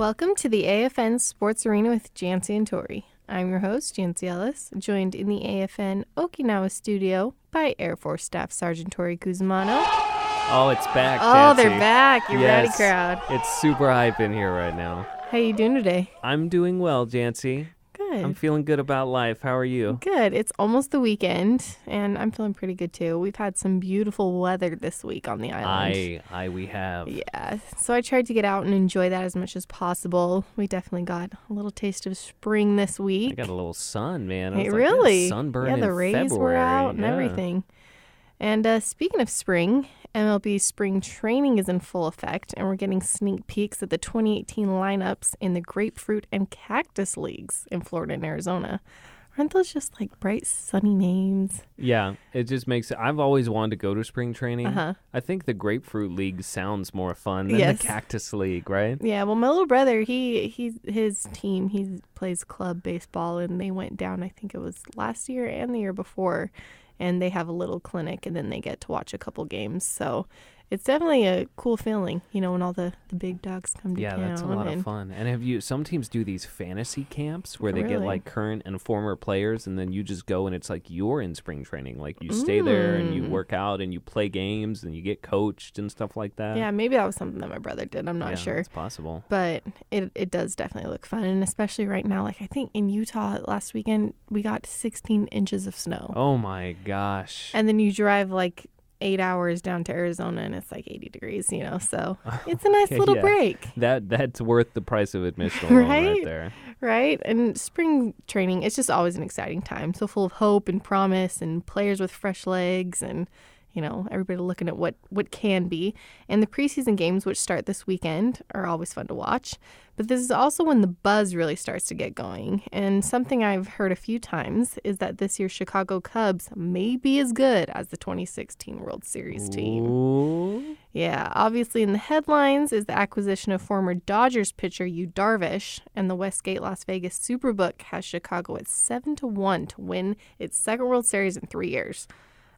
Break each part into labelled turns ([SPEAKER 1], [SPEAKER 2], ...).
[SPEAKER 1] Welcome to the AFN Sports Arena with Jantzee and Tory. I'm your host, Jantzee Ellis, joined in the AFN Okinawa studio by Air Force Staff Sergeant Tory Guzmano.
[SPEAKER 2] Oh, it's back,
[SPEAKER 1] Oh,
[SPEAKER 2] Jantzee.
[SPEAKER 1] they're back. You're ready,
[SPEAKER 2] Yes.
[SPEAKER 1] crowd.
[SPEAKER 2] It's super hype in here right now.
[SPEAKER 1] How you doing today?
[SPEAKER 2] I'm doing well, Jantzee.
[SPEAKER 1] Good.
[SPEAKER 2] I'm feeling good about life. How are you?
[SPEAKER 1] Good. It's almost the weekend, and I'm feeling pretty good, too. We've had some beautiful weather this week on the island.
[SPEAKER 2] We have.
[SPEAKER 1] Yeah. So I tried to get out and enjoy that as much as possible. We definitely got a little taste of spring this week.
[SPEAKER 2] I got a little sun, man.
[SPEAKER 1] Hey,
[SPEAKER 2] I was
[SPEAKER 1] really?
[SPEAKER 2] sunburn
[SPEAKER 1] Yeah, the
[SPEAKER 2] in
[SPEAKER 1] rays
[SPEAKER 2] February.
[SPEAKER 1] were out and
[SPEAKER 2] Yeah.
[SPEAKER 1] everything. And speaking of spring, MLB spring training is in full effect, and we're getting sneak peeks at the 2018 lineups in the Grapefruit and Cactus Leagues in Florida and Arizona. Aren't those just like bright, sunny names?
[SPEAKER 2] Yeah, it just makes it. I've always wanted to go to spring training.
[SPEAKER 1] Uh-huh.
[SPEAKER 2] I think the Grapefruit League sounds more fun than
[SPEAKER 1] Yes.
[SPEAKER 2] the Cactus League, right?
[SPEAKER 1] Yeah, well, my little brother, his team, he plays club baseball, and they went down, I think it was last year and the year before, and they have a little clinic, and then they get to watch a couple games. So it's definitely a cool feeling, you know, when all the big dogs come to town.
[SPEAKER 2] Yeah, that's a lot of fun. And some teams do these fantasy camps where they get
[SPEAKER 1] Really?
[SPEAKER 2] like current and former players, and then you just go and it's like you're in spring training. Like you stay there and you work out and you play games and you get coached and stuff like that.
[SPEAKER 1] Yeah, maybe that was something that my brother did. I'm not
[SPEAKER 2] Yeah,
[SPEAKER 1] sure.
[SPEAKER 2] it's possible.
[SPEAKER 1] But it does definitely look fun. And especially right now, like I think in Utah last weekend, we got 16 inches of snow.
[SPEAKER 2] Oh my gosh.
[SPEAKER 1] And then you drive like 8 hours down to Arizona and it's like 80 degrees, you know, so it's a nice little
[SPEAKER 2] Yeah.
[SPEAKER 1] break.
[SPEAKER 2] That's worth the price of admission alone right there.
[SPEAKER 1] Right? And spring training, it's just always an exciting time. So full of hope and promise and players with fresh legs and, you know, everybody looking at what can be. And the preseason games, which start this weekend, are always fun to watch. But this is also when the buzz really starts to get going. And something I've heard a few times is that this year's Chicago Cubs may be as good as the 2016 World Series team.
[SPEAKER 2] Ooh.
[SPEAKER 1] Yeah, obviously in the headlines is the acquisition of former Dodgers pitcher Yu Darvish, and the Westgate Las Vegas Superbook has Chicago at 7-1 to win its second World Series in 3 years.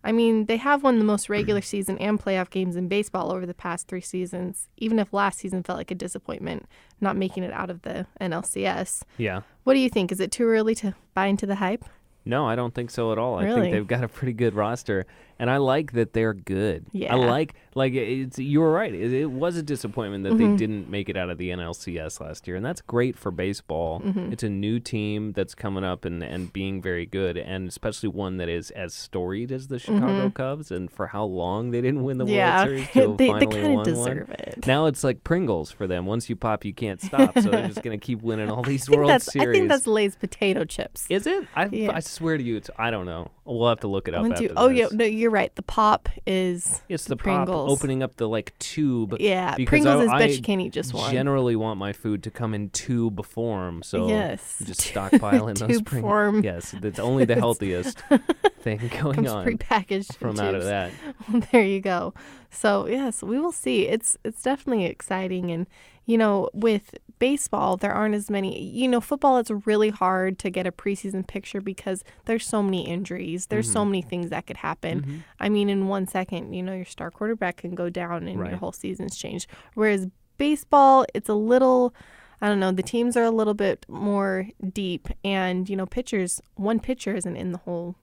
[SPEAKER 1] I mean, they have won the most regular season and playoff games in baseball over the past 3 seasons, even if last season felt like a disappointment, not making it out of the NLCS.
[SPEAKER 2] Yeah.
[SPEAKER 1] What do you think? Is it too early to buy into the hype?
[SPEAKER 2] No, I don't think so at all. I
[SPEAKER 1] Really?
[SPEAKER 2] think they've got a pretty good roster, and I like that they're good.
[SPEAKER 1] Yeah.
[SPEAKER 2] I like it's. You were right. It was a disappointment that they didn't make it out of the NLCS last year, and that's great for baseball. It's a new team that's coming up and being very good, and especially one that is as storied as the Chicago Cubs. And for how long they didn't win the
[SPEAKER 1] Yeah,
[SPEAKER 2] World Series, to
[SPEAKER 1] they
[SPEAKER 2] finally
[SPEAKER 1] kind of
[SPEAKER 2] won
[SPEAKER 1] deserve
[SPEAKER 2] one.
[SPEAKER 1] it.
[SPEAKER 2] Now it's like Pringles for them. Once you pop, you can't stop. So they're just gonna keep winning all these World
[SPEAKER 1] I
[SPEAKER 2] Series.
[SPEAKER 1] think that's Lay's potato chips.
[SPEAKER 2] Is it?
[SPEAKER 1] Yeah.
[SPEAKER 2] I swear to you, I don't know. We'll have to look it up.
[SPEAKER 1] One,
[SPEAKER 2] after
[SPEAKER 1] two. Oh,
[SPEAKER 2] this.
[SPEAKER 1] yeah. No, you're right. The pop is
[SPEAKER 2] It's the
[SPEAKER 1] Pringles.
[SPEAKER 2] pop opening up the tube.
[SPEAKER 1] Yeah,
[SPEAKER 2] because
[SPEAKER 1] Pringles is
[SPEAKER 2] I
[SPEAKER 1] bet you can't eat just one.
[SPEAKER 2] generally want my food to come in tube form, so
[SPEAKER 1] Yes.
[SPEAKER 2] just stockpiling those
[SPEAKER 1] Tube
[SPEAKER 2] Pringles.
[SPEAKER 1] form.
[SPEAKER 2] Yes, that's only the healthiest thing going
[SPEAKER 1] Comes
[SPEAKER 2] on
[SPEAKER 1] prepackaged in
[SPEAKER 2] from out of
[SPEAKER 1] tubes.
[SPEAKER 2] that.
[SPEAKER 1] There you go. So yes, we will see. It's definitely exciting, and you know, with baseball, there aren't as many. You know, football, it's really hard to get a preseason picture because there's so many injuries. There's so many things that could happen. I mean, in 1 second, you know, your star quarterback can go down and
[SPEAKER 2] Right.
[SPEAKER 1] your whole season's changed. Whereas baseball, it's a little. I don't know. The teams are a little bit more deep, and you know, one pitcher isn't in the whole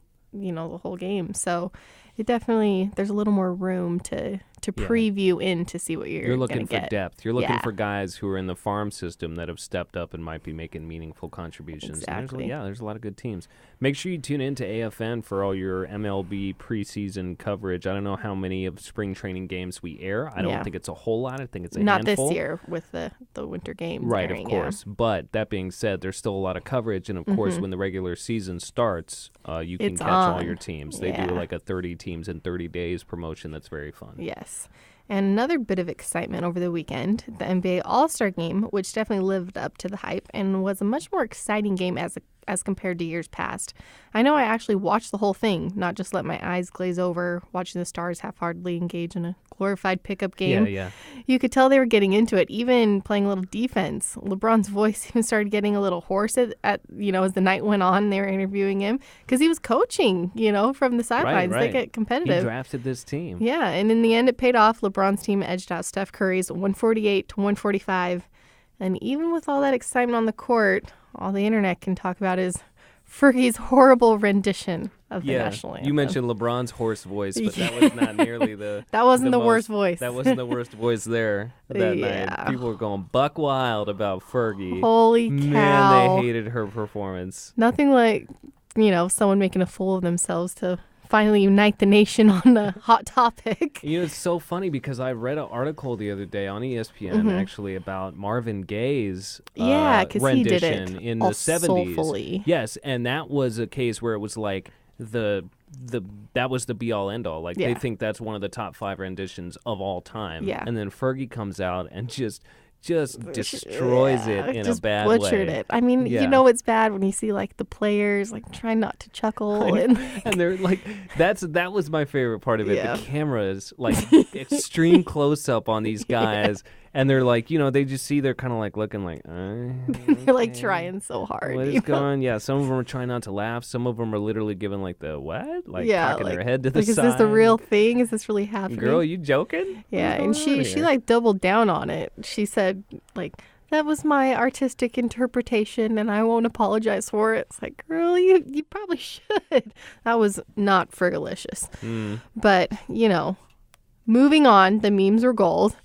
[SPEAKER 1] game. So it definitely, there's a little more room to preview in to see what you're
[SPEAKER 2] looking
[SPEAKER 1] gonna
[SPEAKER 2] for
[SPEAKER 1] get.
[SPEAKER 2] depth. You're looking
[SPEAKER 1] Yeah.
[SPEAKER 2] for guys who are in the farm system that have stepped up and might be making meaningful contributions. And
[SPEAKER 1] Exactly.
[SPEAKER 2] there's a lot of good teams. Make sure you tune in to AFN for all your MLB preseason coverage. I don't know how many of spring training games we air. I don't think it's a whole lot. I think it's a
[SPEAKER 1] Not
[SPEAKER 2] handful.
[SPEAKER 1] this year with the winter games.
[SPEAKER 2] Right,
[SPEAKER 1] airing,
[SPEAKER 2] of course. But that being said, there's still a lot of coverage. And, of course, when the regular season starts, you can
[SPEAKER 1] It's
[SPEAKER 2] catch all
[SPEAKER 1] on.
[SPEAKER 2] your teams. They
[SPEAKER 1] Yeah.
[SPEAKER 2] do like a 30 teams in 30 days promotion that's very fun.
[SPEAKER 1] Yes. And another bit of excitement over the weekend, the NBA All-Star Game, which definitely lived up to the hype and was a much more exciting game as compared to years past. I know I actually watched the whole thing, not just let my eyes glaze over watching the stars half-heartedly engage in a glorified pickup game.
[SPEAKER 2] Yeah.
[SPEAKER 1] You could tell they were getting into it, even playing a little defense. LeBron's voice even started getting a little hoarse at as the night went on. They were interviewing him because he was coaching, from the sidelines.
[SPEAKER 2] Right.
[SPEAKER 1] They get competitive.
[SPEAKER 2] He drafted this team.
[SPEAKER 1] Yeah, and in the end, it paid off. LeBron's team edged out Steph Curry's 148 to 145. And even with all that excitement on the court, all the internet can talk about is Fergie's horrible rendition of the national anthem.
[SPEAKER 2] You mentioned LeBron's hoarse voice, but that was not nearly the...
[SPEAKER 1] That wasn't the worst voice.
[SPEAKER 2] That wasn't the worst voice there that night. People were going buck wild about Fergie.
[SPEAKER 1] Holy cow.
[SPEAKER 2] Man, they hated her performance.
[SPEAKER 1] Nothing like, someone making a fool of themselves to finally unite the nation on a hot topic.
[SPEAKER 2] It's so funny because I read an article the other day on ESPN actually about Marvin Gaye's rendition
[SPEAKER 1] he did it
[SPEAKER 2] in the 70s.
[SPEAKER 1] Soulfully.
[SPEAKER 2] Yes, and that was a case where it was like that was the be all end all. Like they think that's one of the top 5 renditions of all time.
[SPEAKER 1] Yeah.
[SPEAKER 2] And then Fergie comes out and just destroys it in a bad way.
[SPEAKER 1] Butchered it. I mean, it's bad when you see like the players like trying not to chuckle and
[SPEAKER 2] they're like that was my favorite part of it. The cameras like extreme close up on these guys and they're like, they just see they're kind of like looking like
[SPEAKER 1] they're like trying so hard.
[SPEAKER 2] What is going? Yeah, some of them are trying not to laugh. Some of them are literally giving like the what? Like cocking their head to the side.
[SPEAKER 1] Is this the real thing? Is this really happening?
[SPEAKER 2] Girl, you joking?
[SPEAKER 1] Yeah, and she like doubled down on it. She said like, that was my artistic interpretation and I won't apologize for it. It's like, girl, you probably should. That was not Fergalicious. But, moving on, the memes were gold.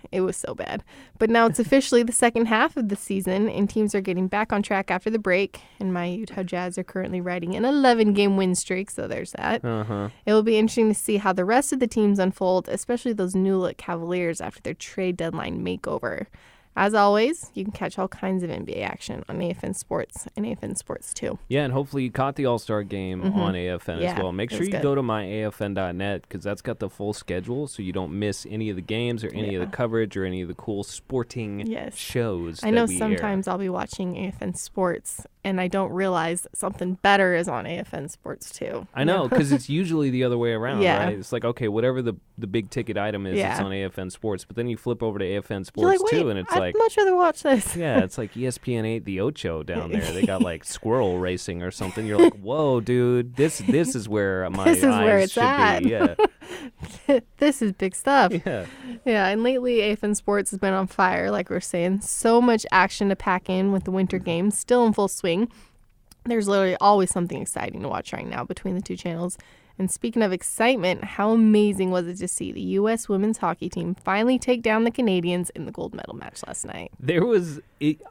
[SPEAKER 1] It was so bad. But now it's officially the second half of the season, and teams are getting back on track after the break. And my Utah Jazz are currently riding an 11-game win streak, so there's that. It will be interesting to see how the rest of the teams unfold, especially those new-look Cavaliers after their trade deadline makeover. As always, you can catch all kinds of NBA action on AFN Sports and AFN Sports 2.
[SPEAKER 2] Yeah, and hopefully you caught the All-Star game on AFN as well. Make sure you go to myafn.net because that's got the full schedule so you don't miss any of the games or any of the coverage or any of the cool sporting shows.
[SPEAKER 1] I know sometimes I'll be watching AFN Sports and I don't realize something better is on AFN Sports 2.
[SPEAKER 2] I know, because it's usually the other way around, right? It's like, okay, whatever the big ticket item is, it's on AFN Sports. But then you flip over to AFN Sports 2 and it's
[SPEAKER 1] I'd much rather watch this.
[SPEAKER 2] Yeah, it's like ESPN 8 The Ocho down there. They got like squirrel racing or something. You're like, whoa, dude, this is where my eyes should be. Yeah.
[SPEAKER 1] This is big stuff.
[SPEAKER 2] Yeah,
[SPEAKER 1] and lately AFN Sports has been on fire, like we're saying. So much action to pack in with the winter games still in full swing. There's literally always something exciting to watch right now between the two channels. And speaking of excitement, how amazing was it to see the U.S. women's hockey team finally take down the Canadians in the gold medal match last night?
[SPEAKER 2] There was,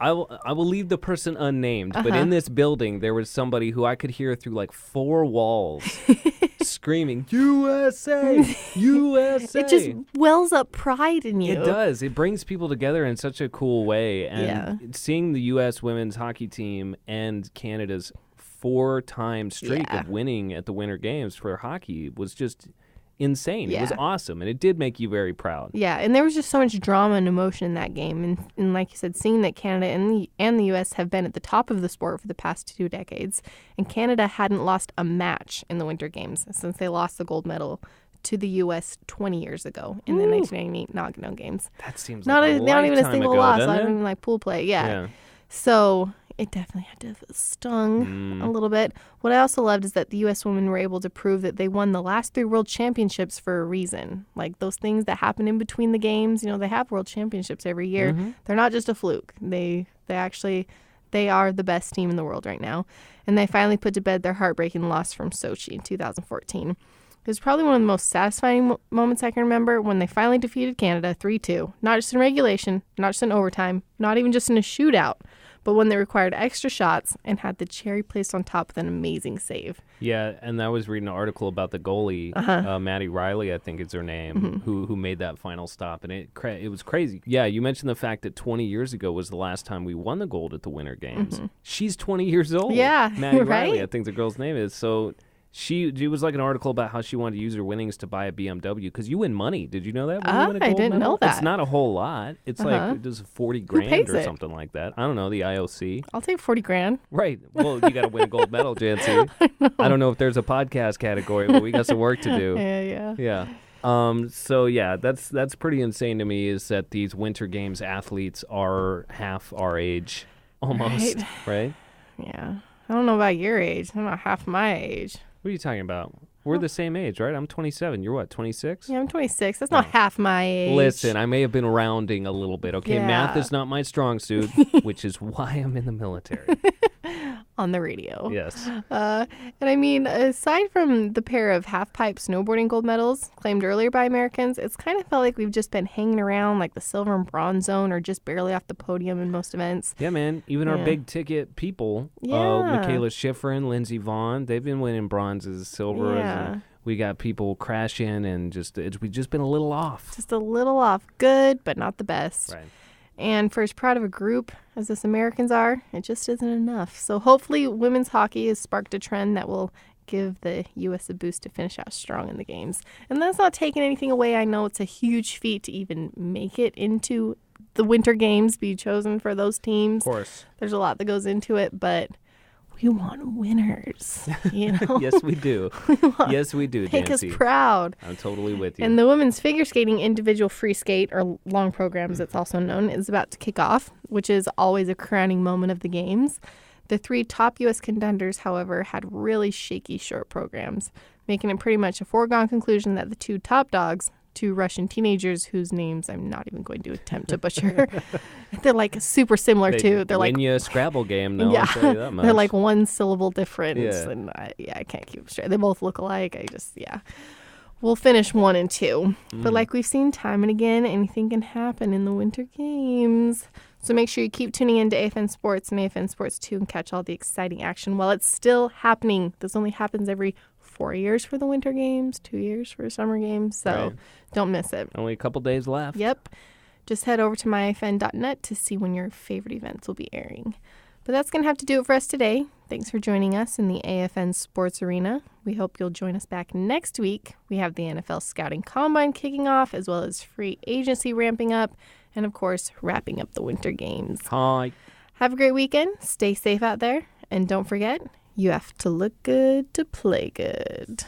[SPEAKER 2] I will leave the person unnamed, but in this building, there was somebody who I could hear through like 4 walls screaming, USA, USA.
[SPEAKER 1] It just wells up pride in you.
[SPEAKER 2] It does. It brings people together in such a cool way. And seeing the U.S. women's hockey team and Canada's 4-time streak of winning at the Winter Games for hockey was just insane. It was awesome, and it did make you very proud.
[SPEAKER 1] Yeah, and there was just so much drama and emotion in that game. And like you said, seeing that Canada and the U.S. have been at the top of the sport for the past 2 decades, and Canada hadn't lost a match in the Winter Games since they lost the gold medal to the U.S. 20 years ago in the 1998 Nagano Games.
[SPEAKER 2] That seems
[SPEAKER 1] not
[SPEAKER 2] like
[SPEAKER 1] not even a single
[SPEAKER 2] ago,
[SPEAKER 1] loss. Not even like pool play. Yeah. So it definitely had to have stung a little bit. What I also loved is that the U.S. women were able to prove that they won the last 3 world championships for a reason. Like those things that happen in between the games, they have world championships every year. They're not just a fluke. They are the best team in the world right now. And they finally put to bed their heartbreaking loss from Sochi in 2014. It was probably one of the most satisfying moments I can remember when they finally defeated Canada 3-2. Not just in regulation, not just in overtime, not even just in a shootout, but when they required extra shots and had the cherry placed on top with an amazing save.
[SPEAKER 2] Yeah, and I was reading an article about the goalie, Maddie Riley, I think is her name, who made that final stop, and it was crazy. Yeah, you mentioned the fact that 20 years ago was the last time we won the gold at the Winter Games. She's 20 years old.
[SPEAKER 1] Yeah,
[SPEAKER 2] Maddie
[SPEAKER 1] right?
[SPEAKER 2] Riley, I think the girl's name is. So it was like an article about how she wanted to use her winnings to buy a BMW because you win money. Did you know that? When you win a gold
[SPEAKER 1] I didn't
[SPEAKER 2] medal?
[SPEAKER 1] know that.
[SPEAKER 2] It's not a whole lot. It's like it does 40 grand or something like that. I don't know, the IOC.
[SPEAKER 1] I'll take 40 grand.
[SPEAKER 2] Right. Well, you got to win a gold medal, Jantzee. I don't know if there's a podcast category, but we got some work to do.
[SPEAKER 1] Yeah.
[SPEAKER 2] So yeah, that's pretty insane to me is that these Winter Games athletes are half our age almost, right?
[SPEAKER 1] Yeah. I don't know about your age. I'm not half my age.
[SPEAKER 2] What are you talking about? We're the same age, right? I'm 27. You're what, 26?
[SPEAKER 1] Yeah, I'm 26. That's not half my age.
[SPEAKER 2] Listen, I may have been rounding a little bit. Okay,
[SPEAKER 1] Yeah.
[SPEAKER 2] math is not my strong suit, which is why I'm in the military.
[SPEAKER 1] On the radio.
[SPEAKER 2] Yes.
[SPEAKER 1] And I mean, aside from the pair of half-pipe snowboarding gold medals claimed earlier by Americans, it's kind of felt like we've just been hanging around like the silver and bronze zone or just barely off the podium in most events.
[SPEAKER 2] Yeah, man. Even our big ticket people, Michaela Schifrin, Lindsey Vaughn, they've been winning bronzes, silvers.
[SPEAKER 1] Yeah.
[SPEAKER 2] We got people crashing and we've just been a little off.
[SPEAKER 1] Just a little off. Good, but not the best.
[SPEAKER 2] Right.
[SPEAKER 1] And for as proud of a group as us Americans are, it just isn't enough. So hopefully women's hockey has sparked a trend that will give the U.S. a boost to finish out strong in the games. And that's not taking anything away. I know it's a huge feat to even make it into the Winter Games, be chosen for those teams.
[SPEAKER 2] Of course.
[SPEAKER 1] There's a lot that goes into it, but we want winners, you know?
[SPEAKER 2] Yes, we do. Yes, we do,
[SPEAKER 1] Make
[SPEAKER 2] Jantzee.
[SPEAKER 1] us proud.
[SPEAKER 2] I'm totally with you.
[SPEAKER 1] And the women's figure skating individual free skate, or long program as it's also known, is about to kick off, which is always a crowning moment of the games. The 3 top U.S. contenders, however, had really shaky short programs, making it pretty much a foregone conclusion that the 2 top dogs, 2 Russian teenagers whose names I'm not even going to attempt to butcher, they're like super similar too. They're
[SPEAKER 2] win
[SPEAKER 1] like
[SPEAKER 2] you a Scrabble game, though.
[SPEAKER 1] yeah,
[SPEAKER 2] I'll tell you that much.
[SPEAKER 1] they're like one syllable difference,
[SPEAKER 2] Yeah.
[SPEAKER 1] and I can't keep them straight. They both look alike. We'll finish 1 and 2, but like we've seen time and again, anything can happen in the Winter Games. So make sure you keep tuning in to AFN Sports and AFN Sports 2 and catch all the exciting action while it's still happening. This only happens every 4 years for the Winter Games, 2 years for Summer Games, so don't miss it.
[SPEAKER 2] Only a couple days left.
[SPEAKER 1] Yep. Just head over to myafn.net to see when your favorite events will be airing. But that's going to have to do it for us today. Thanks for joining us in the AFN Sports Arena. We hope you'll join us back next week. We have the NFL Scouting Combine kicking off, as well as free agency ramping up, and of course, wrapping up the Winter Games.
[SPEAKER 2] Hi.
[SPEAKER 1] Have a great weekend. Stay safe out there. And don't forget, you have to look good to play good.